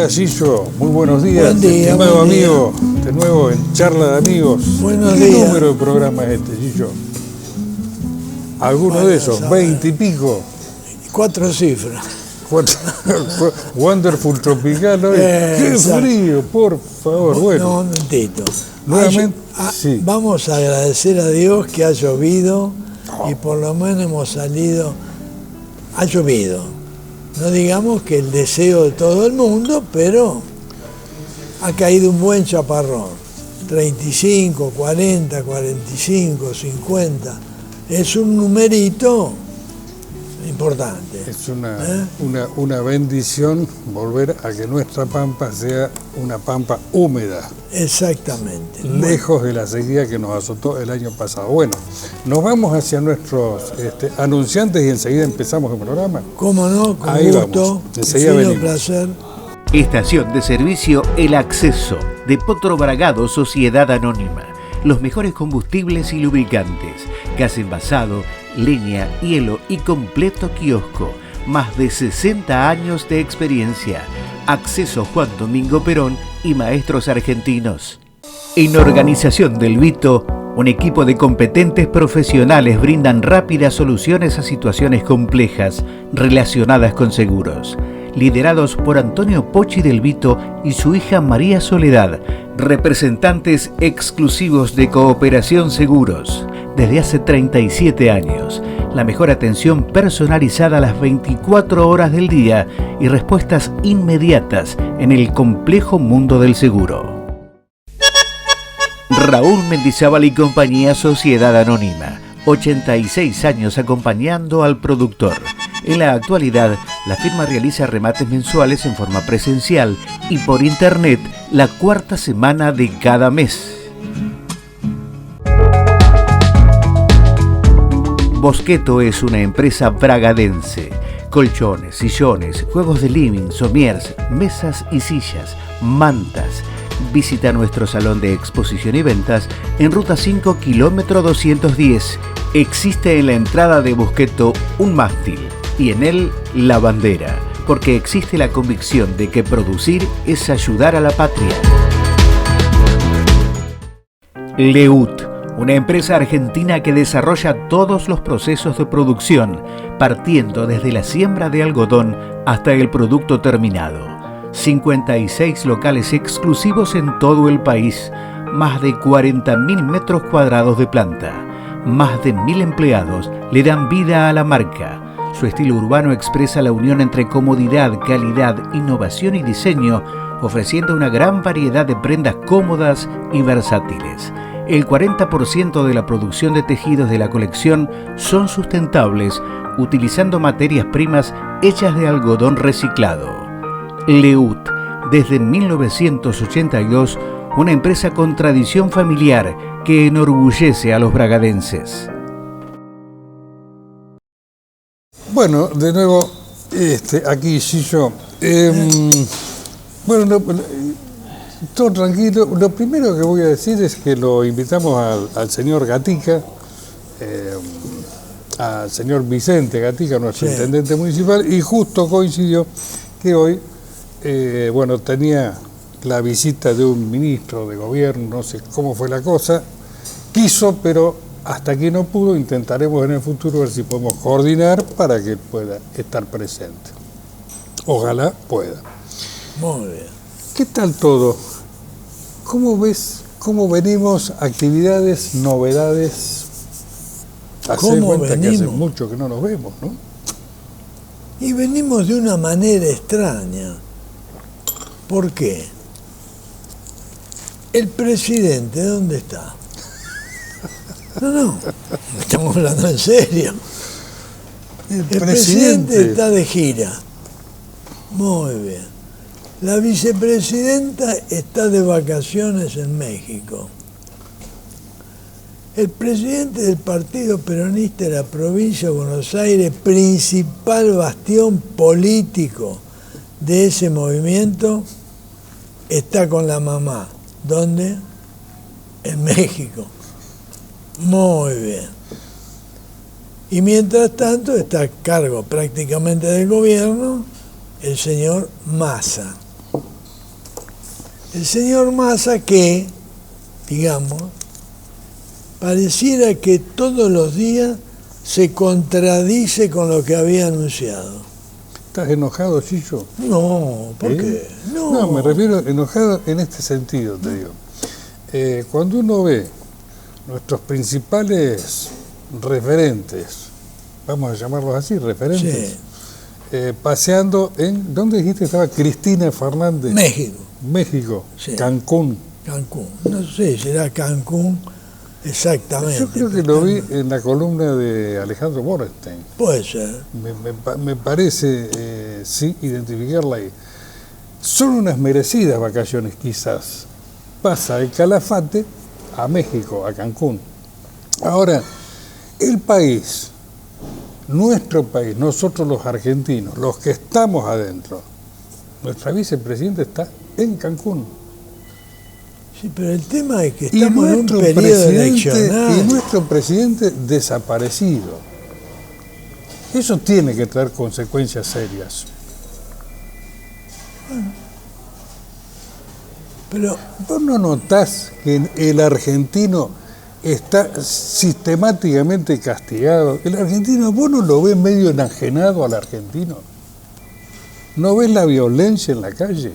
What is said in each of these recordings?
Hola Gillo, muy buenos días. Buen día, estimado buen día. amigo, de nuevo en Charla de Amigos. Buenos ¿Qué días. número de programa es este, Gillo? ¿Alguno de esos? 20 y pico. 4 cifras. Wonderful Tropical, ¿no? ¡Qué Exacto. frío, por favor! Bueno, No, un momentito. nuevamente, sí. Vamos a agradecer a Dios que ha llovido y por lo menos hemos salido. Ha llovido. No digamos que el deseo de todo el mundo, pero ha caído un buen chaparrón. 35, 40, 45, 50. Es un numerito importante. Es una bendición volver a que nuestra pampa sea una pampa húmeda. Exactamente. Lejos de la sequía que nos azotó el año pasado. Bueno, nos vamos hacia nuestros anunciantes y enseguida empezamos el programa. ¿Cómo no? Con Ahí gusto. vamos. Enseguida Un venimos. placer. Estación de servicio El Acceso, de Potro Bragado Sociedad Anónima. Los mejores combustibles y lubricantes, gas envasado, leña, hielo y completo kiosco. Más de 60 años de experiencia. Acceso Juan Domingo Perón y maestros argentinos. En Organización del Vito, un equipo de competentes profesionales brindan rápidas soluciones a situaciones complejas relacionadas con seguros. Liderados por Antonio Pochi del Vito y su hija María Soledad, representantes exclusivos de Cooperación Seguros. Desde hace 37 años, la mejor atención personalizada a las 24 horas del día y respuestas inmediatas en el complejo mundo del seguro. Raúl Mendizábal y compañía Sociedad Anónima, 86 años acompañando al productor. En la actualidad, la firma realiza remates mensuales en forma presencial y por internet la cuarta semana de cada mes. Bosqueto es una empresa bragadense. Colchones, sillones, juegos de living, somiers, mesas y sillas, mantas. Visita nuestro salón de exposición y ventas en Ruta 5, kilómetro 210. Existe en la entrada de Bosqueto un mástil y en él la bandera, porque existe la convicción de que producir es ayudar a la patria. Leut, una empresa argentina que desarrolla todos los procesos de producción, partiendo desde la siembra de algodón hasta el producto terminado. 56 locales exclusivos en todo el país, más de 40.000 metros cuadrados de planta, más de 1.000 empleados le dan vida a la marca. Su estilo urbano expresa la unión entre comodidad, calidad, innovación y diseño, ofreciendo una gran variedad de prendas cómodas y versátiles. El 40% de la producción de tejidos de la colección son sustentables, utilizando materias primas hechas de algodón reciclado. Leut, desde 1982, una empresa con tradición familiar que enorgullece a los bragadenses. Bueno, de nuevo, aquí Gillo. Bueno, todo tranquilo. Lo primero que voy a decir es que lo invitamos al señor Gatica, al señor Vicente Gatica, nuestro intendente municipal, y justo coincidió que hoy, tenía la visita de un ministro de gobierno, no sé cómo fue la cosa, quiso, pero hasta que no pudo, intentaremos en el futuro ver si podemos coordinar para que pueda estar presente. Ojalá pueda. Muy bien. ¿Qué tal todo? ¿Cómo ves? ¿Cómo venimos? Actividades, novedades. Hace cuenta que hace mucho que no nos vemos, ¿no? Y venimos de una manera extraña. ¿Por qué? ¿El presidente dónde está? No, estamos hablando en serio. El presidente está de gira. Muy bien. La vicepresidenta está de vacaciones en México. El presidente del Partido Peronista de la provincia de Buenos Aires, principal bastión político de ese movimiento, está con la mamá. ¿Dónde? En México. Muy bien. Y mientras tanto está a cargo prácticamente del gobierno el señor Massa. El señor Massa que, digamos, pareciera que todos los días se contradice con lo que había anunciado. ¿Estás enojado, Chicho? No, ¿por qué? No, me refiero enojado en este sentido, te digo. Cuando uno ve nuestros principales referentes, vamos a llamarlos así, referentes, Sí. Paseando en, ¿dónde dijiste que estaba Cristina Fernández? México, Sí. Cancún. Cancún. No sé, será Cancún exactamente. Yo creo que lo vi en la columna de Alejandro Borenstein. Puede ser. Me parece, sí, identificarla ahí. Son unas merecidas vacaciones, quizás. Pasa el Calafate a México, a Cancún. Ahora, el país, nuestro país, nosotros los argentinos, los que estamos adentro, nuestra vicepresidenta está en Cancún. Sí, pero el tema es que estamos en un periodo eleccionario. Y nuestro presidente desaparecido. Eso tiene que traer consecuencias serias. Pero ¿Vos no notás que el argentino está sistemáticamente castigado? El argentino, ¿vos no lo ves medio enajenado al argentino? ¿No ves la violencia en la calle?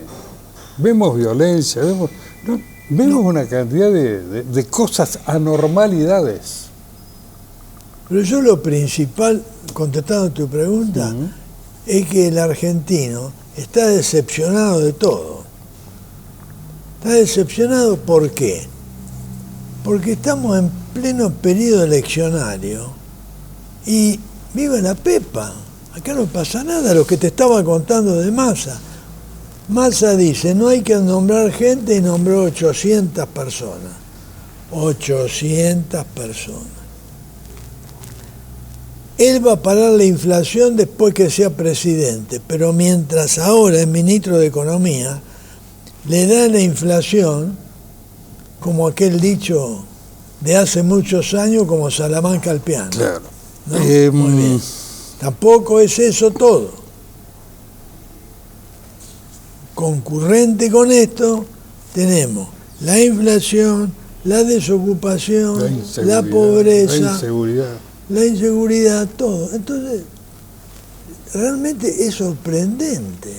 Vemos violencia, vemos una cantidad de cosas, anormalidades. Pero yo lo principal, contestando tu pregunta, es que el argentino está decepcionado de todo. Está decepcionado, ¿por qué? Porque estamos en pleno periodo eleccionario y viva la pepa. Acá no pasa nada, lo que te estaba contando de Massa. Massa dice, no hay que nombrar gente y nombró 800 personas. 800 personas. Él va a parar la inflación después que sea presidente, pero mientras ahora es ministro de Economía, le da la inflación, como aquel dicho de hace muchos años, como Salamanca al piano. Claro. ¿No? Muy bien. Tampoco es eso todo. Concurrente con esto, tenemos la inflación, la desocupación, la pobreza, la inseguridad, todo. Entonces, realmente es sorprendente.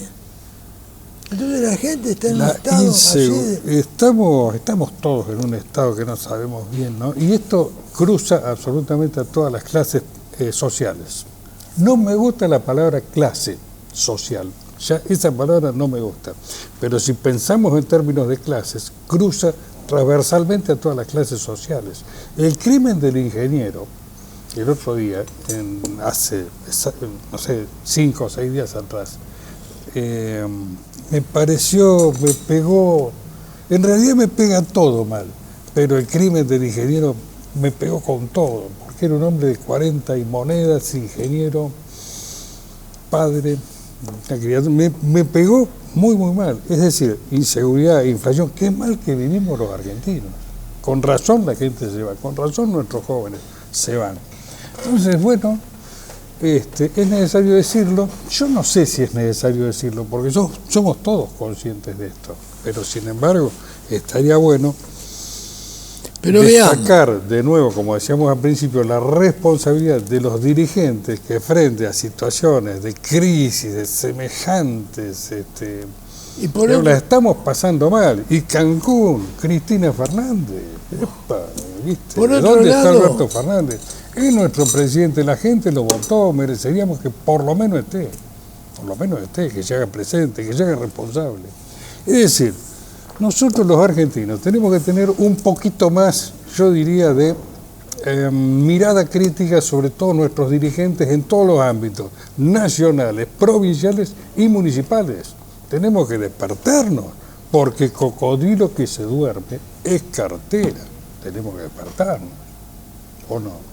Entonces la gente está en un estado así de... Estamos todos en un estado que no sabemos bien, ¿no? Y esto cruza absolutamente a todas las clases sociales. No me gusta la palabra clase social, ya esa palabra no me gusta, pero si pensamos en términos de clases, cruza transversalmente a todas las clases sociales. El crimen del ingeniero, el otro día, hace, no sé, 5 o 6 días atrás, me pegó, en realidad me pega todo mal, pero el crimen del ingeniero me pegó con todo, porque era un hombre de 40 y monedas, ingeniero, padre, una criatura, me pegó muy mal, es decir, inseguridad, inflación, qué mal que vivimos los argentinos, con razón la gente se va, con razón nuestros jóvenes se van. Entonces, bueno, es necesario decirlo. Yo no sé si es necesario decirlo, porque somos todos conscientes de esto, pero sin embargo, estaría bueno destacar de nuevo, como decíamos al principio, la responsabilidad de los dirigentes que frente a situaciones de crisis, de semejantes, y por la estamos pasando mal. Y Cancún, Cristina Fernández, ¿viste? Por otro ¿Dónde lado, está Alberto Fernández? Es nuestro presidente, la gente lo votó, mereceríamos que por lo menos esté, que se haga presente, que se haga responsable. Es decir, nosotros los argentinos tenemos que tener un poquito más, yo diría, de mirada crítica sobre todos nuestros dirigentes en todos los ámbitos, nacionales, provinciales y municipales. Tenemos que despertarnos, porque cocodrilo que se duerme es cartera. Tenemos que despertarnos, ¿o no?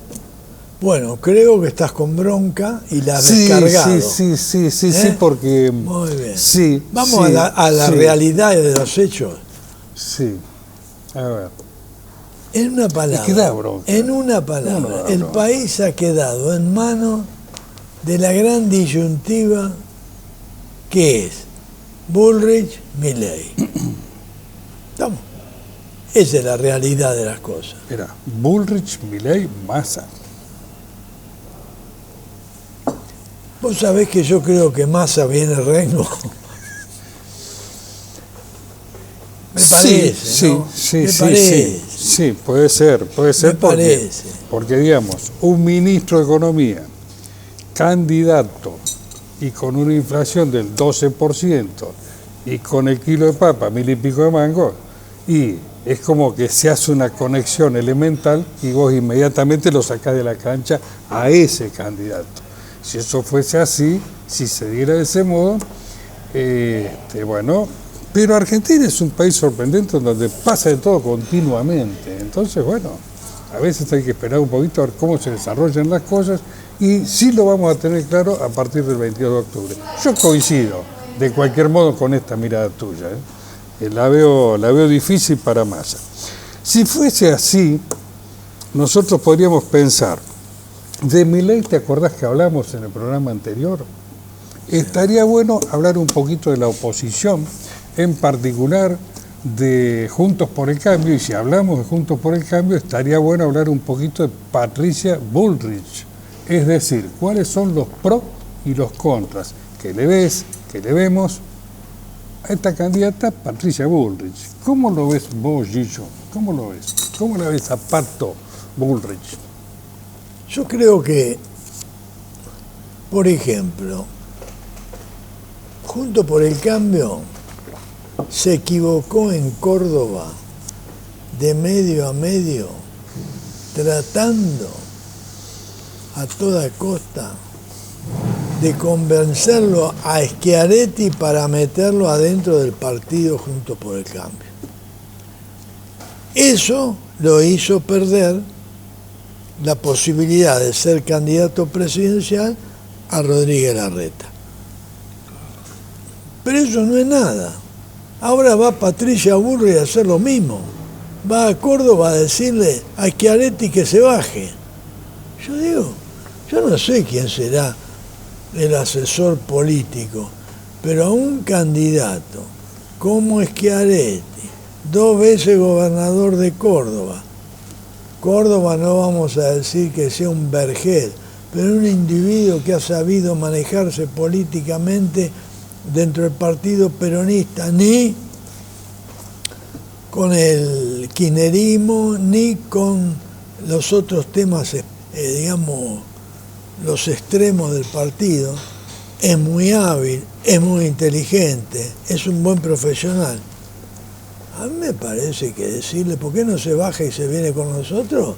Bueno, creo que estás con bronca y la has descargado. Sí, porque... Muy bien. Sí, vamos a la realidad de los hechos. Sí, a ver. En una palabra, el país ha quedado en manos de la gran disyuntiva que es Bullrich-Milei. Esa es la realidad de las cosas. Era Bullrich, Milei, Massa. Vos sabés que yo creo que Massa viene rengo. Me parece, sí, ¿no? sí, Me sí, parece. sí, puede ser porque, digamos, un ministro de Economía, candidato y con una inflación del 12% y con el kilo de papa 1.000 y pico de mango, y es como que se hace una conexión elemental y vos inmediatamente lo sacás de la cancha a ese candidato. Si eso fuese así, si se diera de ese modo, bueno, pero Argentina es un país sorprendente donde pasa de todo continuamente. Entonces, bueno, a veces hay que esperar un poquito a ver cómo se desarrollan las cosas y sí lo vamos a tener claro a partir del 22 de octubre. Yo coincido, de cualquier modo, con esta mirada tuya. La veo difícil para Massa. Si fuese así, nosotros podríamos pensar, de Milei, ¿te acordás que hablamos en el programa anterior? Estaría bueno hablar un poquito de la oposición, en particular de Juntos por el Cambio, y si hablamos de Juntos por el Cambio, estaría bueno hablar un poquito de Patricia Bullrich, es decir, cuáles son los pros y los contras que le vemos a esta candidata Patricia Bullrich. ¿Cómo lo ves vos, Gillo? ¿Cómo lo ves? ¿Cómo la ves a Pato Bullrich? Yo creo que, por ejemplo, Juntos por el Cambio se equivocó en Córdoba de medio a medio, tratando a toda costa de convencerlo a Schiaretti para meterlo adentro del partido Juntos por el Cambio. Eso lo hizo perder la posibilidad de ser candidato presidencial a Rodríguez Larreta. Pero eso no es nada. Ahora va Patricia Bullrich a hacer lo mismo. Va a Córdoba a decirle a Schiaretti que se baje. Yo digo, yo no sé quién será el asesor político, pero a un candidato como Schiaretti, 2 veces gobernador de Córdoba, Córdoba no vamos a decir que sea un vergel, pero un individuo que ha sabido manejarse políticamente dentro del partido peronista, ni con el kirchnerismo, ni con los otros temas, digamos, los extremos del partido. Es muy hábil, es muy inteligente, es un buen profesional. A mí me parece que decirle, ¿por qué no se baja y se viene con nosotros?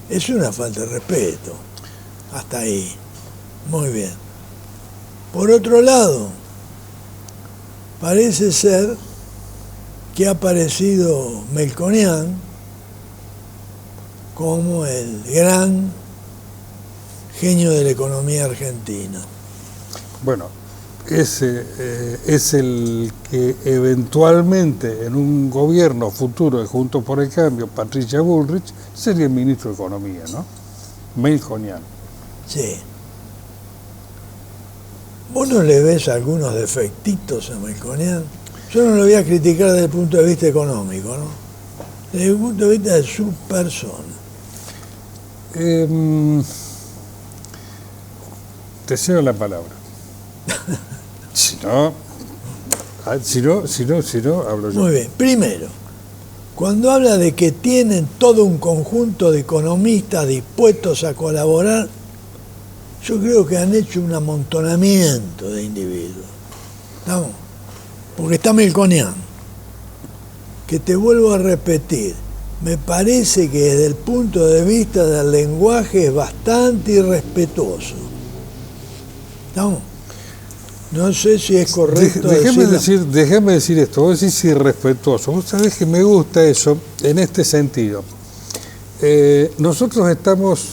Es una falta de respeto. Hasta ahí. Muy bien. Por otro lado, parece ser que ha aparecido Melconian como el gran genio de la economía argentina. Bueno, ese es el que eventualmente en un gobierno futuro de Juntos por el Cambio, Patricia Bullrich, sería el ministro de Economía, ¿no? Melconian. Sí. ¿Vos no le ves algunos defectitos a Melconian? Yo no lo voy a criticar desde el punto de vista económico, ¿no? Desde el punto de vista de su persona. Te cedo la palabra. Si no, hablo yo. Muy bien. Primero, cuando habla de que tienen todo un conjunto de economistas dispuestos a colaborar, yo creo que han hecho un amontonamiento de individuos. ¿Estamos? Porque está Melconian, que te vuelvo a repetir, me parece que desde el punto de vista del lenguaje es bastante irrespetuoso. ¿Estamos? No sé si es correcto Déjame decir esto, vos decís irrespetuoso. Vos sabés que me gusta eso en este sentido. Nosotros estamos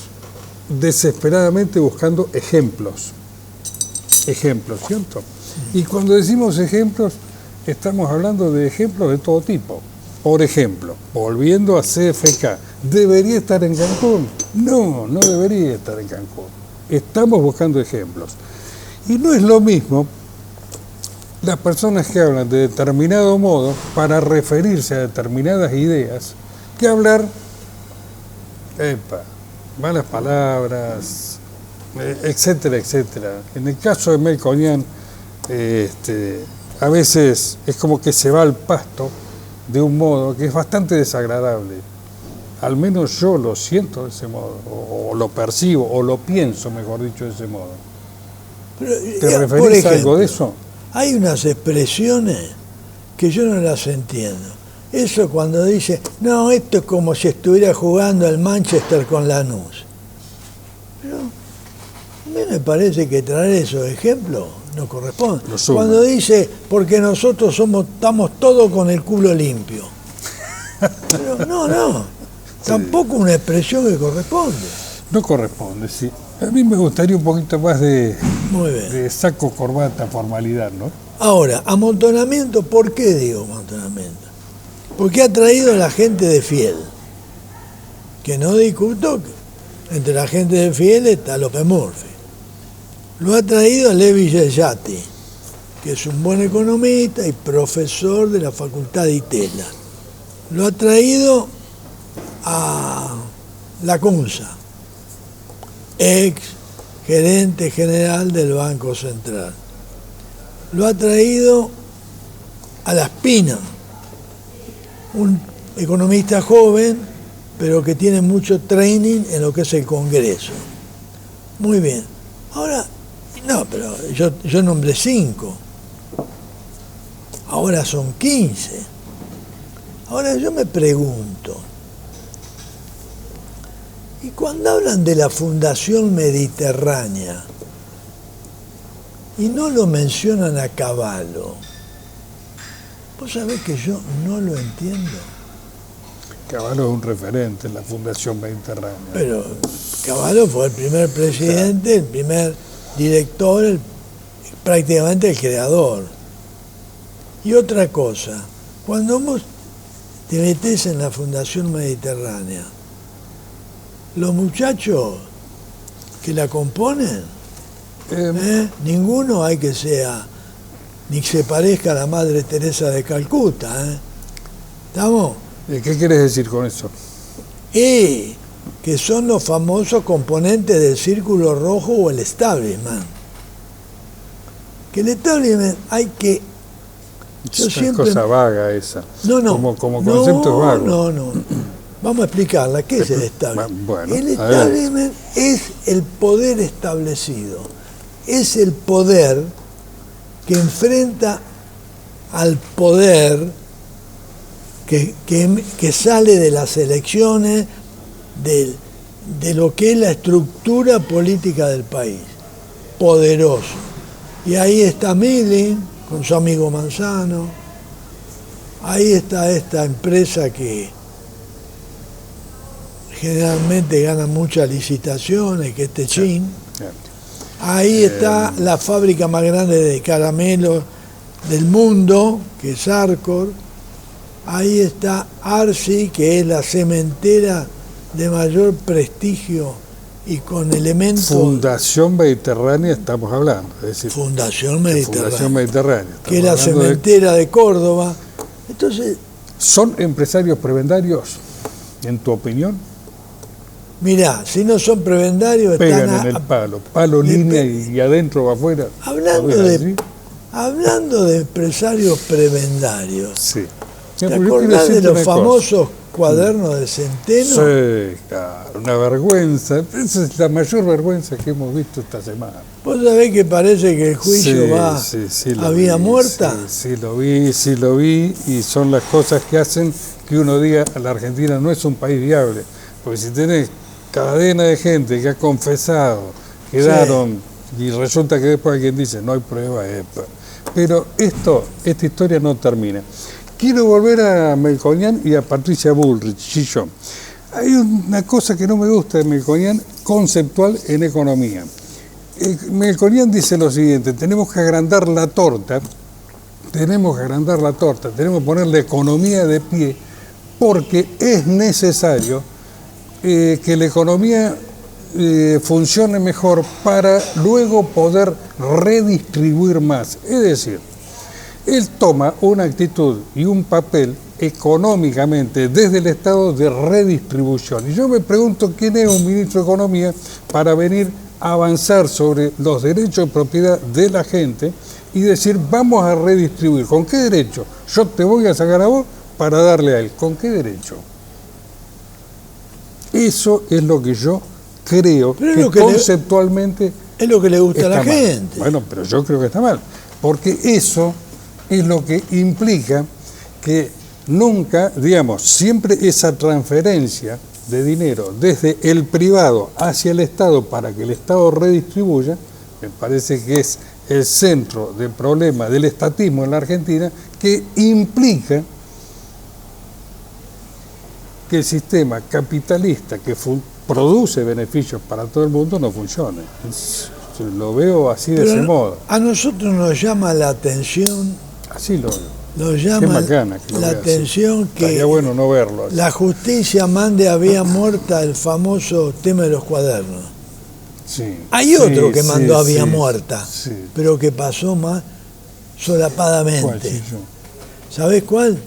desesperadamente buscando ejemplos, ¿cierto? Y cuando decimos ejemplos, estamos hablando de ejemplos de todo tipo. Por ejemplo, volviendo a CFK, ¿debería estar en Cancún? No, no debería estar en Cancún. Estamos buscando ejemplos. Y no es lo mismo las personas que hablan de determinado modo para referirse a determinadas ideas que hablar, malas palabras, etcétera, etcétera. En el caso de Melconian, a veces es como que se va al pasto de un modo que es bastante desagradable. Al menos yo lo siento de ese modo, o lo percibo, o lo pienso, mejor dicho, de ese modo. Pero, ¿Te referís a algo de eso? Hay unas expresiones que yo no las entiendo. Eso cuando dice, no, esto es como si estuviera jugando al Manchester con Lanús. Pero a mí me parece que traer esos ejemplos no corresponde. Cuando dice, porque nosotros estamos todos con el culo limpio. Pero no, tampoco una expresión que corresponde. No corresponde, sí. A mí me gustaría un poquito más de saco, corbata, formalidad, ¿no? Ahora, amontonamiento, ¿por qué digo amontonamiento? Porque ha traído a la gente de Fiel, que no discuto que entre la gente de Fiel está López Murphy. Lo ha traído a Levi Yeyati, que es un buen economista y profesor de la Facultad de Itela. Lo ha traído a Lacunza, ex gerente general del Banco Central. Lo ha traído a Laspina, un economista joven, pero que tiene mucho training en lo que es el Congreso. Muy bien. Ahora, no, pero yo nombré 5. Ahora son 15. Ahora yo me pregunto, y cuando hablan de la Fundación Mediterránea, y no lo mencionan a Cavallo, ¿vos sabés que yo no lo entiendo? Cavallo es un referente en la Fundación Mediterránea. Pero Cavallo fue el primer presidente, el primer director, prácticamente el creador. Y otra cosa, cuando vos te metés en la Fundación Mediterránea, los muchachos que la componen, ninguno hay que sea, ni que se parezca a la Madre Teresa de Calcuta. ¿Estamos? ¿Qué quieres decir con eso? Y que son los famosos componentes del Círculo Rojo o el establishment. Que el establishment hay que... Es una cosa vaga esa. No. Como concepto es vago. No. Vamos a explicarla. ¿Qué es el establishment? Bueno, el establishment es el poder establecido. Es el poder que enfrenta al poder que sale de las elecciones, de lo que es la estructura política del país. Poderoso. Y ahí está Milling con su amigo Manzano. Ahí está esta empresa que generalmente gana muchas licitaciones, que es Techín. Ahí está la fábrica más grande de caramelos del mundo, que es Arcor. Ahí está Arci, que es la cementera de mayor prestigio y con elementos... Fundación Mediterránea estamos hablando. Es decir, Fundación Mediterránea. Que es la cementera de Córdoba. Entonces... ¿Son empresarios prebendarios, en tu opinión? Mirá, si no son prebendarios... Pegan en el palo línea y adentro o afuera. Hablando de empresarios prebendarios, sí. ¿Te acordás de los famosos cuadernos de Centeno? Sí, claro, una vergüenza. Esa es la mayor vergüenza que hemos visto esta semana. ¿Vos sabés que parece que el juicio va a vía muerta? Sí, lo vi, y son las cosas que hacen que uno diga, la Argentina no es un país viable. Porque si tenés cadena de gente que ha confesado, quedaron, y resulta que después alguien dice, no hay prueba, pero esta historia no termina. Quiero volver a Melconian y a Patricia Bullrich, Chillón. Hay una cosa que no me gusta de Melconian, conceptual en economía. Melconian dice lo siguiente, tenemos que agrandar la torta, tenemos que poner la economía de pie, porque es necesario que la economía funcione mejor para luego poder redistribuir más. Es decir, Él toma una actitud y un papel económicamente desde el Estado de redistribución. Y yo me pregunto quién es un ministro de Economía para venir a avanzar sobre los derechos de propiedad de la gente y decir vamos a redistribuir. ¿Con qué derecho? Yo te voy a sacar a vos para darle a él. ¿Con qué derecho? Eso es lo que yo creo que conceptualmente es lo que le gusta a la gente. Bueno, pero yo creo que está mal, porque eso es lo que implica que nunca, digamos, siempre esa transferencia de dinero desde el privado hacia el Estado para que el Estado redistribuya, me parece que es el centro del problema del estatismo en la Argentina, que implica que el sistema capitalista que produce beneficios para todo el mundo no funcione. Lo veo así de ese modo. A nosotros nos llama la atención. Así lo veo. Nos llama la atención que estaría bueno no verlo así. La justicia mande a vía muerta el famoso tema de los cuadernos. Sí, hay otro que mandó a vía muerta, pero que pasó más solapadamente. ¿Sabés cuál?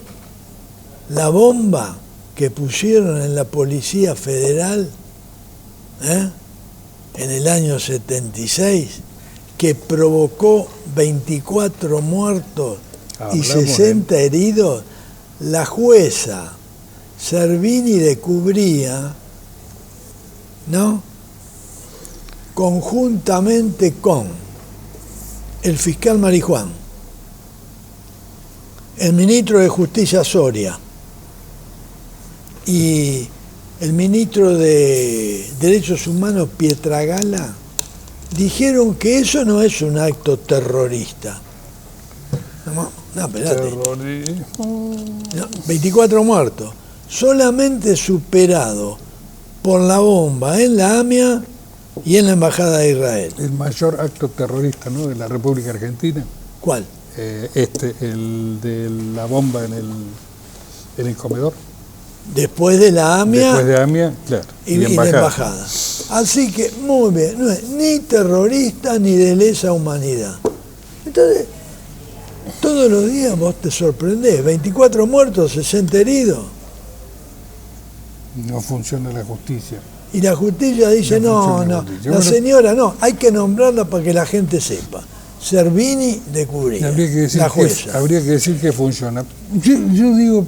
La bomba que pusieron en la Policía Federal en el año 76, que provocó 24 muertos y 60 heridos, la jueza Servini de Cubría, ¿no?, conjuntamente con el fiscal Marijuán, el ministro de Justicia Soria y el ministro de Derechos Humanos Pietragala, dijeron que eso no es un acto terrorista. No, espérate. Terrorismo. No, 24 muertos, solamente superado por la bomba en la AMIA y en la Embajada de Israel. El mayor acto terrorista, ¿no?, de la República Argentina. ¿Cuál? El de la bomba en el comedor. Después de la AMIA, claro, y la Embajada. Así que, muy bien, no es ni terrorista ni de lesa humanidad. Entonces, todos los días vos te sorprendés, 24 muertos, 60 heridos. No funciona la justicia. Y la justicia dice, no, la señora no, hay que nombrarla para que la gente sepa. Servini de Cubría, la jueza. Habría que decir que funciona. Yo digo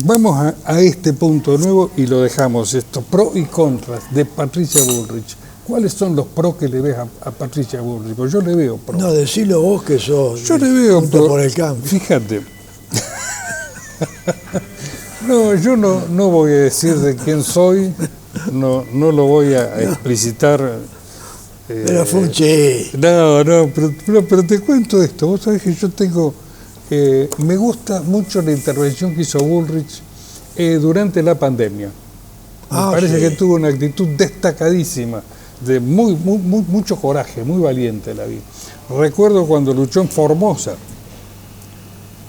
vamos a este punto nuevo y lo dejamos, esto, pros y contras de Patricia Bullrich. ¿Cuáles son los pros que le ves a Patricia Bullrich? Porque yo le veo pros. No, decilo vos que sos. Yo le veo pros por el cambio. Fíjate. No, yo no voy a decir de quién soy, no lo voy a explicitar. Pero fue un chiste. No, pero te cuento esto. Vos sabés que yo tengo... me gusta mucho la intervención que hizo Bullrich durante la pandemia. Me parece que tuvo una actitud destacadísima, de mucho coraje, muy valiente la vi. Recuerdo cuando luchó en Formosa,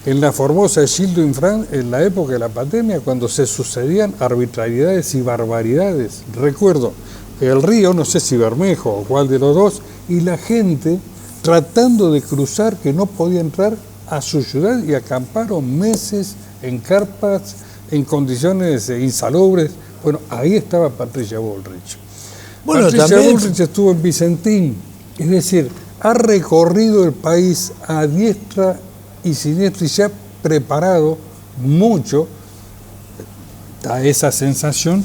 en la Formosa de Gildo Infran, en la época de la pandemia, cuando se sucedían arbitrariedades y barbaridades. Recuerdo el río, no sé si Bermejo o cuál de los dos, y la gente tratando de cruzar, que no podía entrar a su ciudad, y acamparon meses en carpas, en condiciones insalubres. Bueno, ahí estaba Patricia Bullrich. Bueno, Patricia Bullrich estuvo en Vicentín, es decir, ha recorrido el país a diestra y siniestra y se ha preparado mucho, da esa sensación,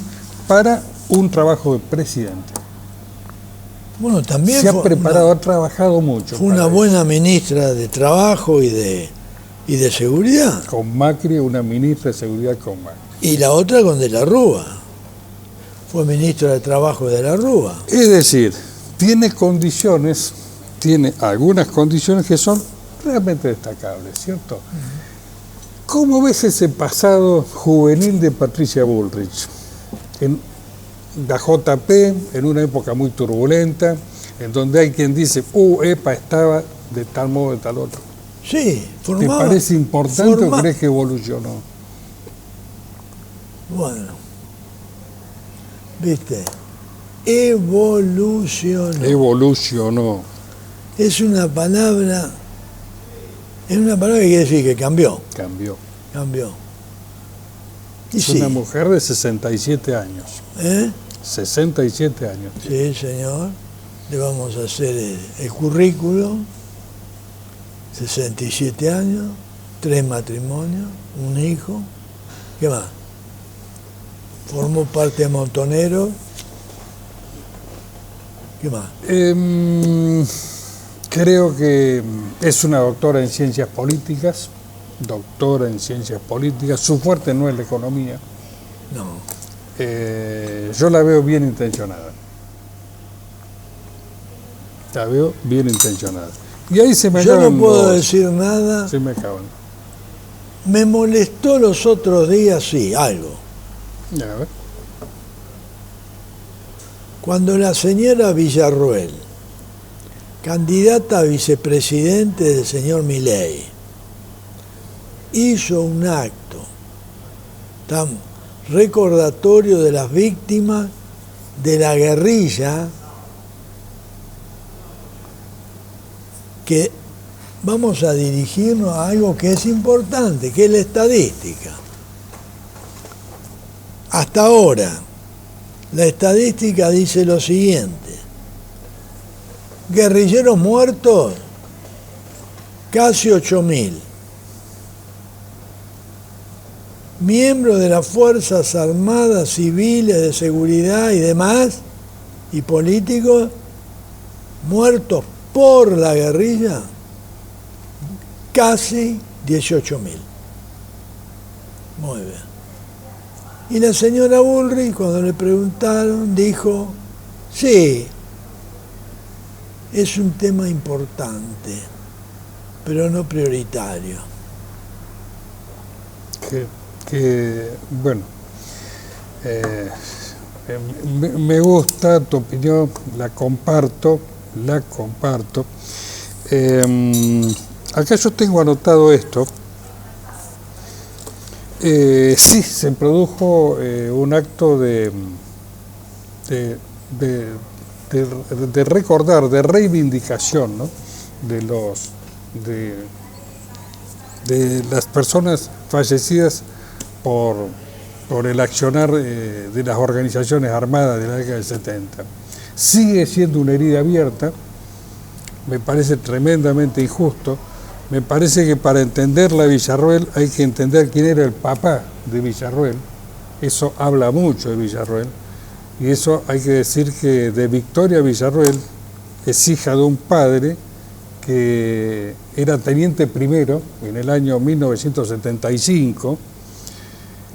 para un trabajo de presidente. Bueno, también se ha preparado, ha trabajado mucho. Fue una buena ministra de Trabajo y de Seguridad. Con Macri, una ministra de Seguridad con Macri. Y la otra con De la Rúa. Fue ministra de Trabajo de la Rúa. Es decir, tiene algunas condiciones que son realmente destacables, ¿cierto? ¿Cómo ves ese pasado juvenil de Patricia Bullrich? En la JP, en una época muy turbulenta, en donde hay quien dice, EPA estaba de tal modo, de tal otro. Sí, ¿Te parece importante o crees que evolucionó? Bueno, viste, evolucionó. Evolucionó. Es una palabra Es una palabra que quiere decir que cambió. Cambió. Cambió. Y es una mujer de 67 años. 67 años. Sí, señor. Le vamos a hacer el currículo. 67 años, 3 matrimonios, un hijo. ¿Qué más? Formó parte de Montoneros. ¿Qué más? Creo que es una doctora en ciencias políticas. Su fuerte no es la economía. No. Yo la veo bien intencionada. Y ahí se me Yo acaban no puedo decir nada. Se me acaban. Me molestó los otros días, sí, algo. A ver. Cuando la señora Villarroel, candidata a vicepresidente del señor Milei, hizo un acto tan recordatorio de las víctimas de la guerrilla, que vamos a dirigirnos a algo que es importante, que es la estadística. Hasta ahora, la estadística dice lo siguiente: guerrilleros muertos, casi 8.000. Miembros de las Fuerzas Armadas, civiles, de seguridad y demás, y políticos, muertos por la guerrilla, casi 18.000. Muy bien. Y la señora Bullrich, cuando le preguntaron, dijo, sí, es un tema importante, pero no prioritario. Bueno, me gusta tu opinión, la comparto. Acá yo tengo anotado esto. Sí, se produjo un acto de recordar, de reivindicación, ¿no? de las personas fallecidas por el accionar de las organizaciones armadas de la década del 70. Sigue siendo una herida abierta, me parece tremendamente injusto. Me parece que para entender la Villarroel hay que entender quién era el papá de Villarroel. Eso habla mucho de Villarroel. Y eso hay que decir que de Victoria Villarroel es hija de un padre que era teniente primero en el año 1975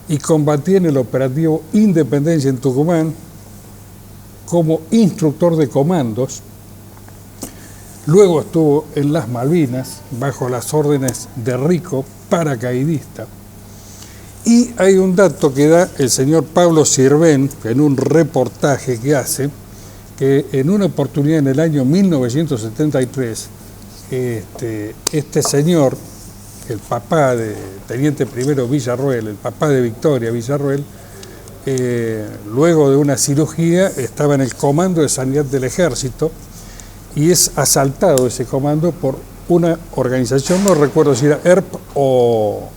y combatía en el operativo Independencia en Tucumán como instructor de comandos. Luego estuvo en las Malvinas bajo las órdenes de Rico, paracaidista. Y hay un dato que da el señor Pablo Sirven en un reportaje que hace, que en una oportunidad en el año 1973, este señor, el papá de teniente primero Villarroel, el papá de Victoria Villarroel, luego de una cirugía estaba en el comando de sanidad del ejército y es asaltado ese comando por una organización, no recuerdo si era ERP o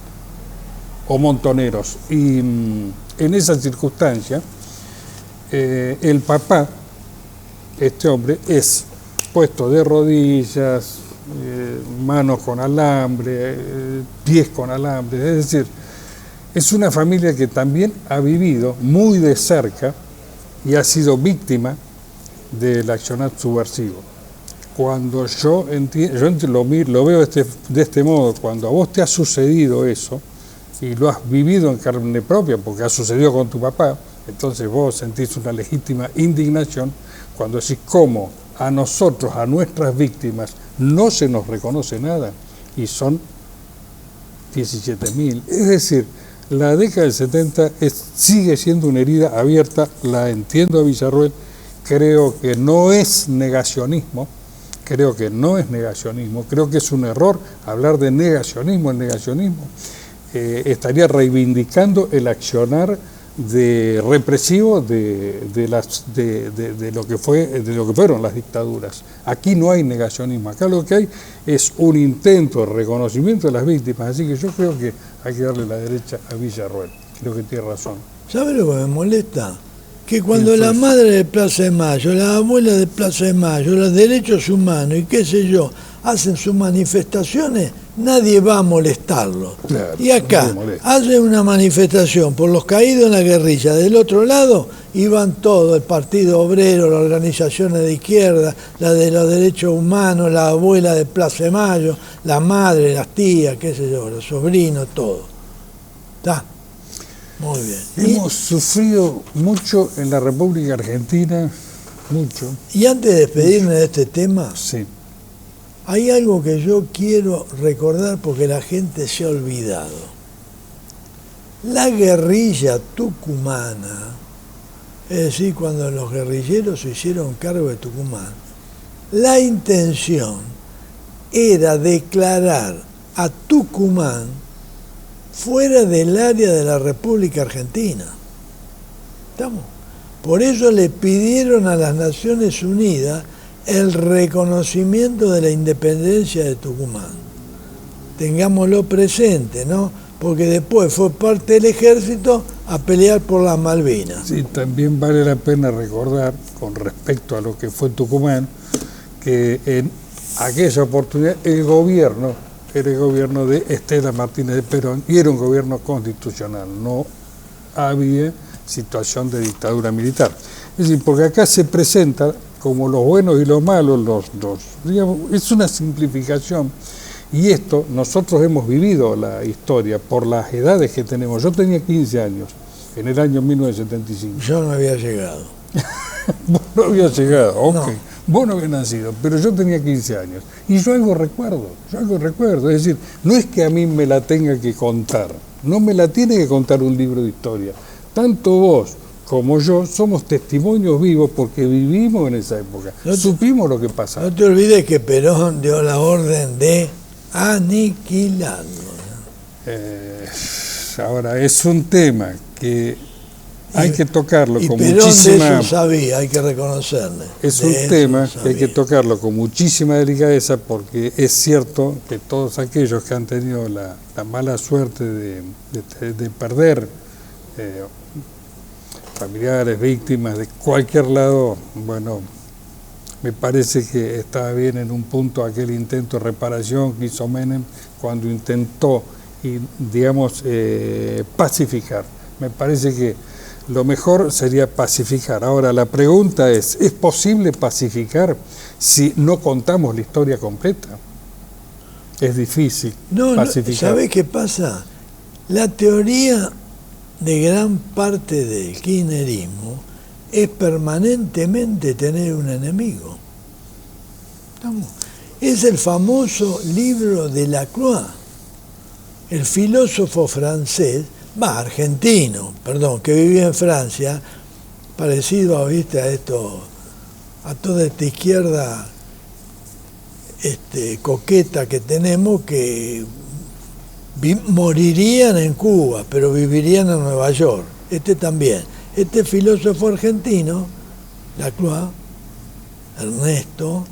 Montoneros. Y en esa circunstancia, el papá, este hombre, es puesto de rodillas, manos con alambre, pies con alambre, es decir, es una familia que también ha vivido muy de cerca y ha sido víctima del accionar subversivo. Cuando yo lo veo de este modo, cuando a vos te ha sucedido eso, y lo has vivido en carne propia, porque ha sucedido con tu papá, entonces vos sentís una legítima indignación cuando decís cómo a nosotros, a nuestras víctimas, no se nos reconoce nada, y son 17.000. Es decir, la década del 70 sigue siendo una herida abierta, la entiendo a Villarroel, creo que no es negacionismo, creo que es un error hablar de negacionismo. El negacionismo estaría reivindicando el accionar de represivo de lo que fueron las dictaduras. Aquí no hay negacionismo, acá lo que hay es un intento de reconocimiento de las víctimas, así que yo creo que hay que darle la derecha a Villarroel, creo que tiene razón. ¿Sabe lo que me molesta? Que cuando la madre de Plaza de Mayo, la abuela de Plaza de Mayo, los derechos humanos y qué sé yo, hacen sus manifestaciones, nadie va a molestarlos. Claro, y acá hacen una manifestación por los caídos en la guerrilla, del otro lado iban todos, el Partido Obrero, las organizaciones de izquierda, la de los derechos humanos, la abuela de Plaza de Mayo, la madre, las tías, qué sé yo, los sobrinos, todo. ¿Está? Muy bien. Hemos sufrido mucho en la República Argentina, mucho. Y antes de despedirme de este tema, sí, hay algo que yo quiero recordar porque la gente se ha olvidado. La guerrilla tucumana, es decir, cuando los guerrilleros se hicieron cargo de Tucumán, la intención era declarar a Tucumán fuera del área de la República Argentina. ¿Estamos? Por eso le pidieron a las Naciones Unidas el reconocimiento de la independencia de Tucumán. Tengámoslo presente, ¿no? Porque después fue parte del ejército a pelear por las Malvinas. Sí, también vale la pena recordar, con respecto a lo que fue Tucumán, que en aquella oportunidad el gobierno era el gobierno de Estela Martínez de Perón y era un gobierno constitucional, no había situación de dictadura militar. Es decir, porque acá se presenta como los buenos y los malos, digamos, es una simplificación. Y esto, nosotros hemos vivido la historia por las edades que tenemos. Yo tenía 15 años, en el año 1975. Yo no había llegado. Vos no habías llegado, ok. No. Vos no habías nacido, pero yo tenía 15 años. Y yo algo recuerdo. Es decir, no es que a mí me la tenga que contar, no me la tiene que contar un libro de historia. Tanto vos como yo somos testimonios vivos porque vivimos en esa época. Supimos lo que pasaba. No te olvides que Perón dio la orden de aniquilarlo. Ahora, es un tema que hay que tocarlo con Perón muchísima... de eso sabía, hay que reconocerle. Es un tema que hay que tocarlo con muchísima delicadeza porque es cierto que todos aquellos que han tenido la mala suerte de perder familiares, víctimas de cualquier lado, bueno, me parece que estaba bien en un punto aquel intento de reparación que hizo Menem cuando intentó, digamos, pacificar. Me parece que lo mejor sería pacificar. Ahora, la pregunta ¿es posible pacificar si no contamos la historia completa? Es difícil pacificar. ¿Sabés qué pasa? La teoría de gran parte del kirchnerismo es permanentemente tener un enemigo. Es el famoso libro de Lacroix, el filósofo francés, argentino, perdón, que vivía en Francia, parecido ¿viste? a toda esta izquierda coqueta que tenemos, que morirían en Cuba, pero vivirían en Nueva York. También. Este filósofo argentino, Lacroix, Ernesto,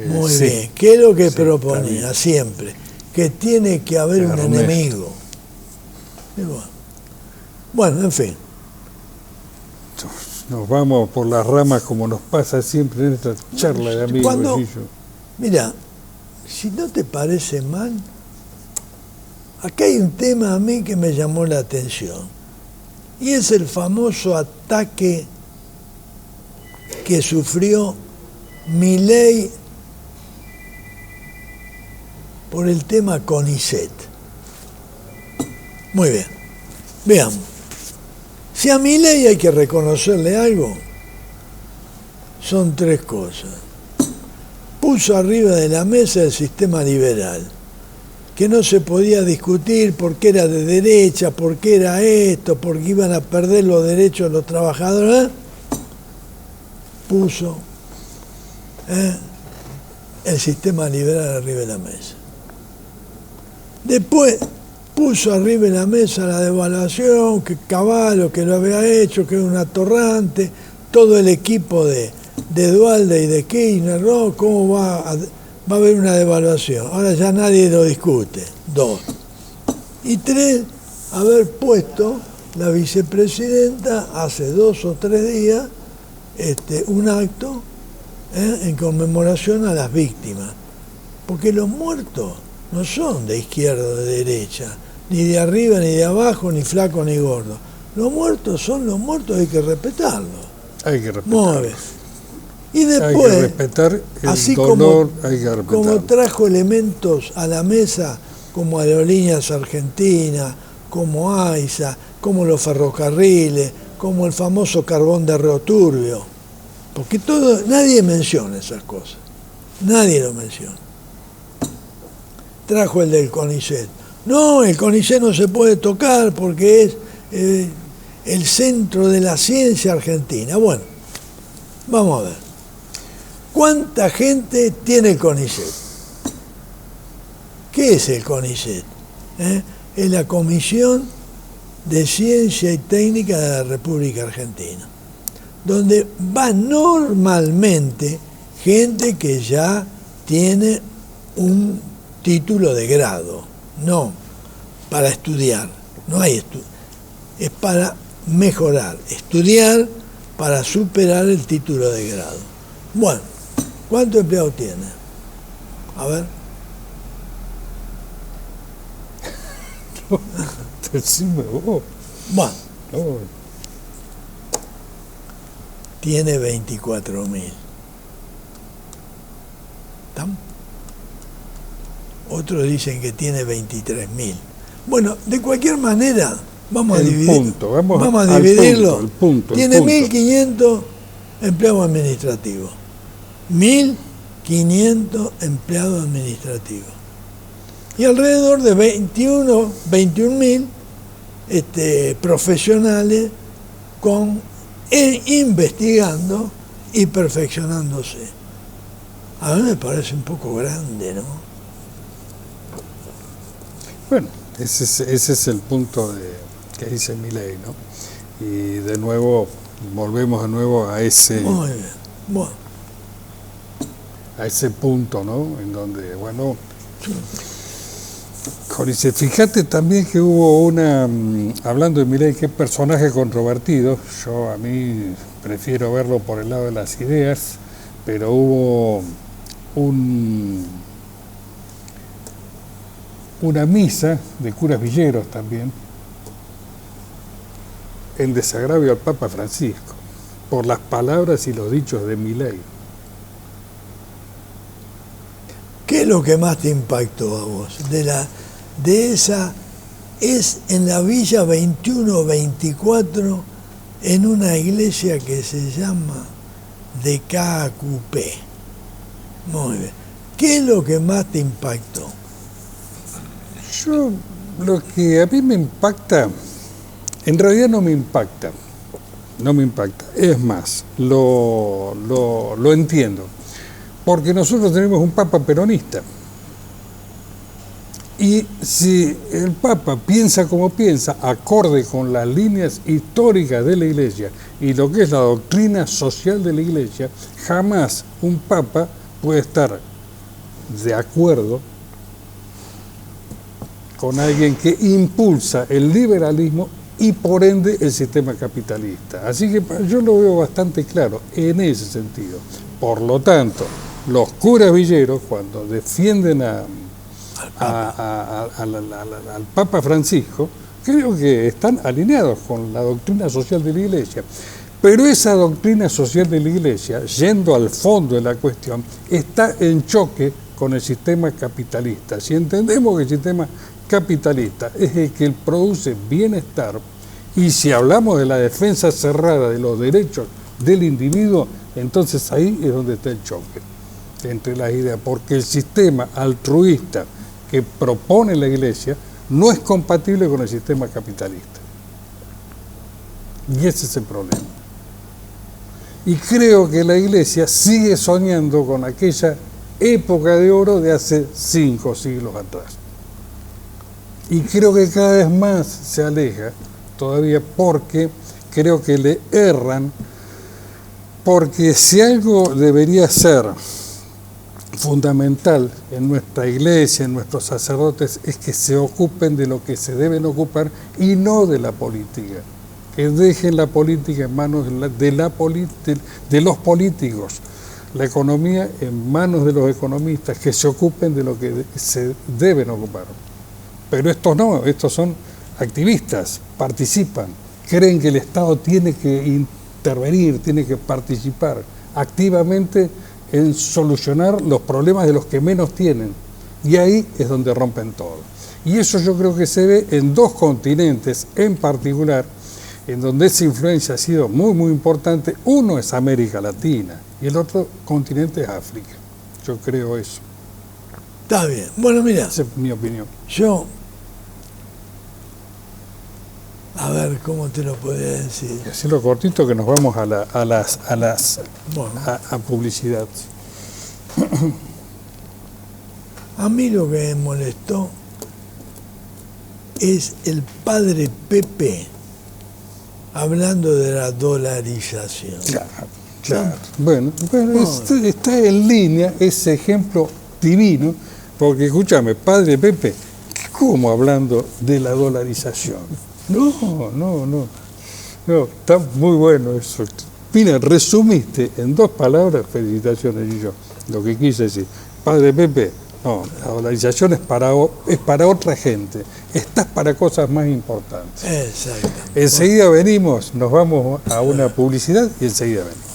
muy sí, bien. ¿Qué es lo que sí, proponía siempre? Que tiene que haber un enemigo. Bueno, en fin. Nos vamos por las ramas como nos pasa siempre en esta charla de amigos. Mira, si no te parece mal, acá hay un tema a mí que me llamó la atención. Y es el famoso ataque que sufrió Milei por el tema CONICET. Muy bien, veamos. Si a Milei hay que reconocerle algo, son tres cosas. Puso arriba de la mesa el sistema liberal, que no se podía discutir porque era de derecha, porque era esto, porque iban a perder los derechos de los trabajadores. Puso el sistema liberal arriba de la mesa. Después puso arriba en la mesa la devaluación, que Cavallo, que lo había hecho, que era un atorrante, todo el equipo de Duhalde y de Kirchner, ¿no? ¿Cómo va a haber una devaluación? Ahora ya nadie lo discute. 2. Y 3, haber puesto la vicepresidenta hace 2 o 3 días un acto en conmemoración a las víctimas. Porque los muertos no son de izquierda o de derecha, ni de arriba ni de abajo, ni flaco ni gordo. Los muertos son los muertos, hay que respetarlos. Hay que respetarlos. Y después, hay que respetar el así dolor, hay que respetarlo. como trajo elementos a la mesa, como Aerolíneas Argentinas, como AISA, como los ferrocarriles, como el famoso carbón de Río Turbio, porque nadie menciona esas cosas, nadie lo menciona. Trajo el del CONICET. No, el CONICET no se puede tocar porque es el centro de la ciencia argentina. Bueno, vamos a ver. ¿Cuánta gente tiene el CONICET? ¿Qué es el CONICET? Es la Comisión de Ciencia y Técnica de la República Argentina, donde va normalmente gente que ya tiene un título de grado, no para estudiar, no hay estudio, es para mejorar, estudiar para superar el título de grado. Bueno, ¿cuántos empleados tiene? A ver. Decime vos. Bueno, No. tiene 24.000. ¿Estamos? Otros dicen que tiene 23.000. Bueno, de cualquier manera, vamos a dividirlo. El punto. Tiene 1.500 empleados administrativos. 1.500 empleados administrativos. Y alrededor de 21.000 profesionales investigando y perfeccionándose. A mí me parece un poco grande, ¿no? Bueno, ese es el punto que dice Milei, ¿no? Y de nuevo, volvemos de nuevo a ese... Muy bien. Bueno. A ese punto, ¿no? En donde, bueno... Corice, fíjate también que hubo hablando de Milei, qué personaje controvertido, yo a mí prefiero verlo por el lado de las ideas, pero hubo una misa de curas villeros también, en desagravio al Papa Francisco, por las palabras y los dichos de Milei. ¿Qué es lo que más te impactó a vos? Es en la Villa 2124, en una iglesia que se llama DKQP. Muy bien. ¿Qué es lo que más te impactó? Lo que a mí me impacta, en realidad no me impacta, es más, lo entiendo, porque nosotros tenemos un Papa peronista, y si el Papa piensa como piensa, acorde con las líneas históricas de la Iglesia y lo que es la doctrina social de la Iglesia, jamás un Papa puede estar de acuerdo con alguien que impulsa el liberalismo y por ende el sistema capitalista. Así que yo lo veo bastante claro en ese sentido. Por lo tanto, los curas villeros, cuando defienden al Papa Francisco, creo que están alineados con la doctrina social de la Iglesia. Pero esa doctrina social de la Iglesia, yendo al fondo de la cuestión, está en choque con el sistema capitalista. Si entendemos que el sistema capitalista es el que produce bienestar, y si hablamos de la defensa cerrada de los derechos del individuo, entonces ahí es donde está el choque entre las ideas, porque el sistema altruista que propone la Iglesia no es compatible con el sistema capitalista. Y ese es el problema. Y creo que la Iglesia sigue soñando con aquella época de oro de hace 5 siglos atrás. Y creo que cada vez más se aleja todavía porque creo que le erran, porque si algo debería ser fundamental en nuestra iglesia, en nuestros sacerdotes, es que se ocupen de lo que se deben ocupar y no de la política. Que dejen la política en manos de los políticos, la economía en manos de los economistas, que se ocupen de lo que se deben ocupar. Pero estos no, estos son activistas, participan, creen que el Estado tiene que intervenir, tiene que participar activamente en solucionar los problemas de los que menos tienen. Y ahí es donde rompen todo. Y eso yo creo que se ve en dos continentes en particular, en donde esa influencia ha sido muy, muy importante. Uno es América Latina y el otro continente es África. Yo creo eso. Está bien. Bueno, mira. Esa es mi opinión. Yo, a ver, ¿cómo te lo podría decir? Y así lo cortito que nos vamos Bueno, a publicidad. a mí lo que me molestó es el padre Pepe hablando de la dolarización. Claro. Bueno, está en línea ese ejemplo divino, porque escúchame, padre Pepe, ¿cómo hablando de la dolarización? No, está muy bueno eso. Mira, resumiste en 2 palabras, felicitaciones, y yo, lo que quise decir. Padre Pepe, no, la dolarización es para otra gente, estás para cosas más importantes. Exactamente. Enseguida venimos, nos vamos a una publicidad y enseguida venimos.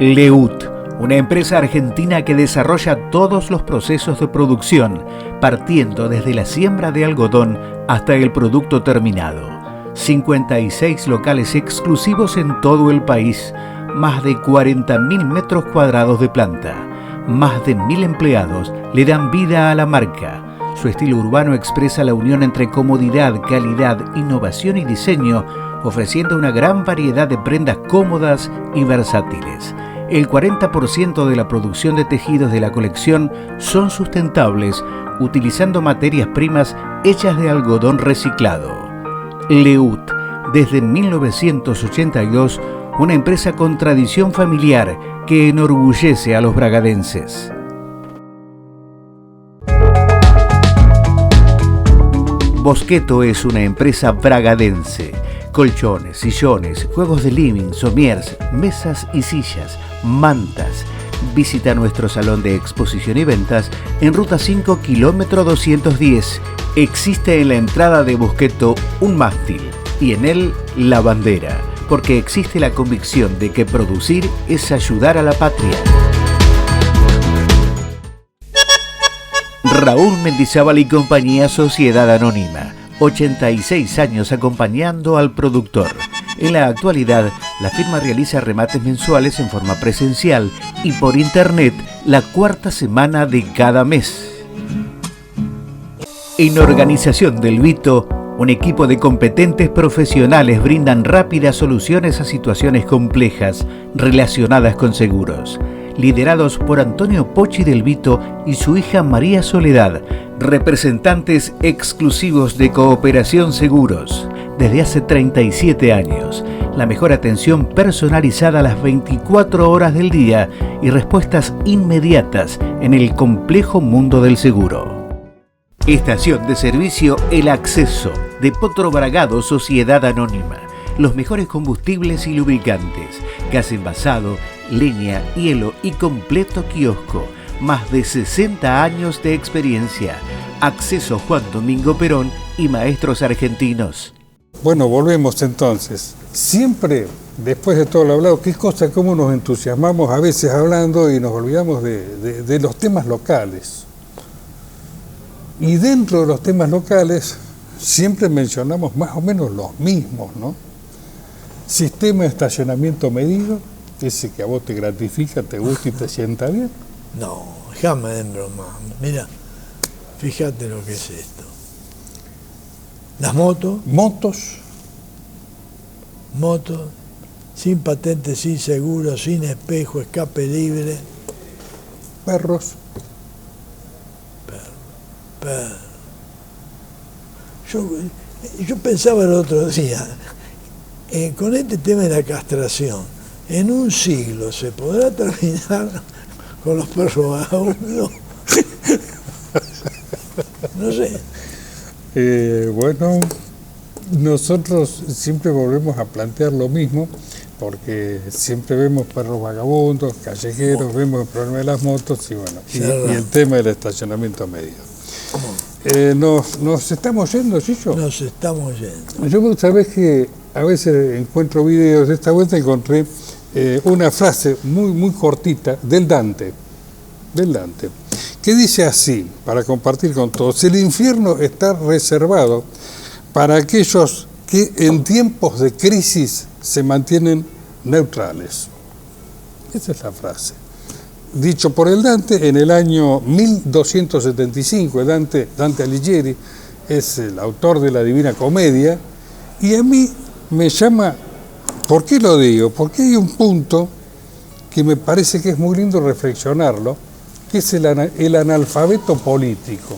LEUT, una empresa argentina que desarrolla todos los procesos de producción, partiendo desde la siembra de algodón hasta el producto terminado. 56 locales exclusivos en todo el país, más de 40.000 metros cuadrados de planta, más de 1.000 empleados le dan vida a la marca. Su estilo urbano expresa la unión entre comodidad, calidad, innovación y diseño, ofreciendo una gran variedad de prendas cómodas y versátiles. El 40% de la producción de tejidos de la colección son sustentables, utilizando materias primas hechas de algodón reciclado. LEUT, desde 1982, una empresa con tradición familiar que enorgullece a los bragadenses. Bosqueto es una empresa bragadense. Colchones, sillones, juegos de living, somiers, mesas y sillas, mantas. Visita nuestro salón de exposición y ventas en Ruta 5, kilómetro 210. Existe en la entrada de Bosqueto un mástil y en él la bandera, porque existe la convicción de que producir es ayudar a la patria. Raúl Mendizábal y compañía, Sociedad Anónima. 86 años acompañando al productor. En la actualidad, la firma realiza remates mensuales en forma presencial y por internet la 4ª semana de cada mes. En Organización del Vito, un equipo de competentes profesionales brindan rápidas soluciones a situaciones complejas relacionadas con seguros. Liderados por Antonio Pochi del Vito y su hija María Soledad, representantes exclusivos de Cooperación Seguros. Desde hace 37 años, la mejor atención personalizada a las 24 horas del día y respuestas inmediatas en el complejo mundo del seguro. Estación de servicio El Acceso, de Potro Bragado, Sociedad Anónima. Los mejores combustibles y lubricantes, gas envasado, leña, hielo y completo kiosco. Más de 60 años de experiencia. Acceso Juan Domingo Perón y Maestros Argentinos. Bueno, volvemos entonces. Siempre, después de todo lo hablado, qué cosa, cómo nos entusiasmamos a veces hablando y nos olvidamos de los temas locales. Y dentro de los temas locales siempre mencionamos más o menos los mismos, ¿no? Sistema de estacionamiento medido, ese que a vos te gratifica, te gusta y te sienta bien. No, jamás en broma. Mira, fíjate lo que es esto. Las motos, sin patente, sin seguro, sin espejo, escape libre. Perros. Yo pensaba el otro día, con este tema de la castración, en un siglo se podrá terminar con los perros vagabundos. No sé. Bueno, nosotros siempre volvemos a plantear lo mismo, porque siempre vemos perros vagabundos, callejeros, vemos el problema de las motos y bueno, y el tema del estacionamiento medio. ¿Nos estamos yendo, Chicho? Nos estamos yendo. Yo, sabés que a veces encuentro videos, de esta vuelta encontré una frase muy cortita del Dante, que dice así, para compartir con todos: el infierno está reservado para aquellos que en tiempos de crisis se mantienen neutrales. Esa es la frase. Dicho por el Dante en el año 1275. Dante Alighieri es el autor de la Divina Comedia, y a mí me llama, ¿por qué lo digo? Porque hay un punto que me parece que es muy lindo reflexionarlo, que es el analfabeto político,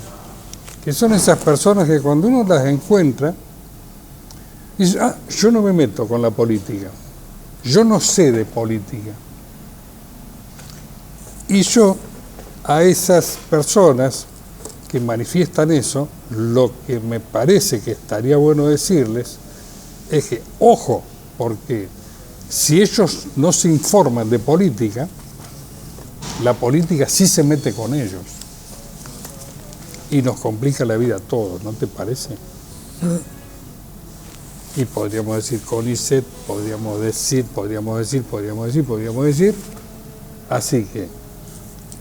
que son esas personas que cuando uno las encuentra, dice, yo no me meto con la política, yo no sé de política. Y yo a esas personas que manifiestan eso, lo que me parece que estaría bueno decirles es que, ojo, porque si ellos no se informan de política, la política sí se mete con ellos y nos complica la vida a todos, ¿no te parece? Y podríamos decir CONICET, podríamos decir, así que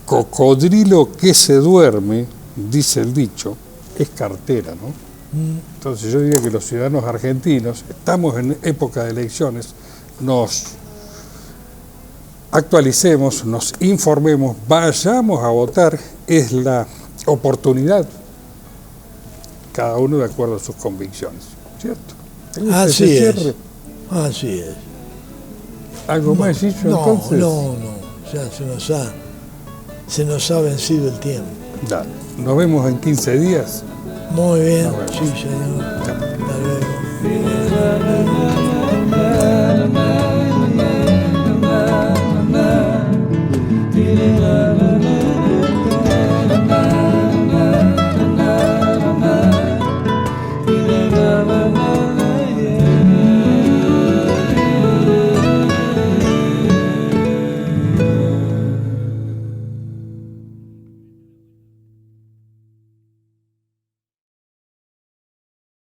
cocodrilo que se duerme, dice el dicho, es cartera, ¿no? Entonces yo diría que los ciudadanos argentinos, estamos en época de elecciones, nos actualicemos, nos informemos, vayamos a votar, es la oportunidad, cada uno de acuerdo a sus convicciones, ¿cierto? Así es. Así es. ¿Algo más, Chicho, entonces? No, ya se nos ha vencido el tiempo. Dale. Nos vemos en 15 días. Muy bien, sí, señor. Hasta luego.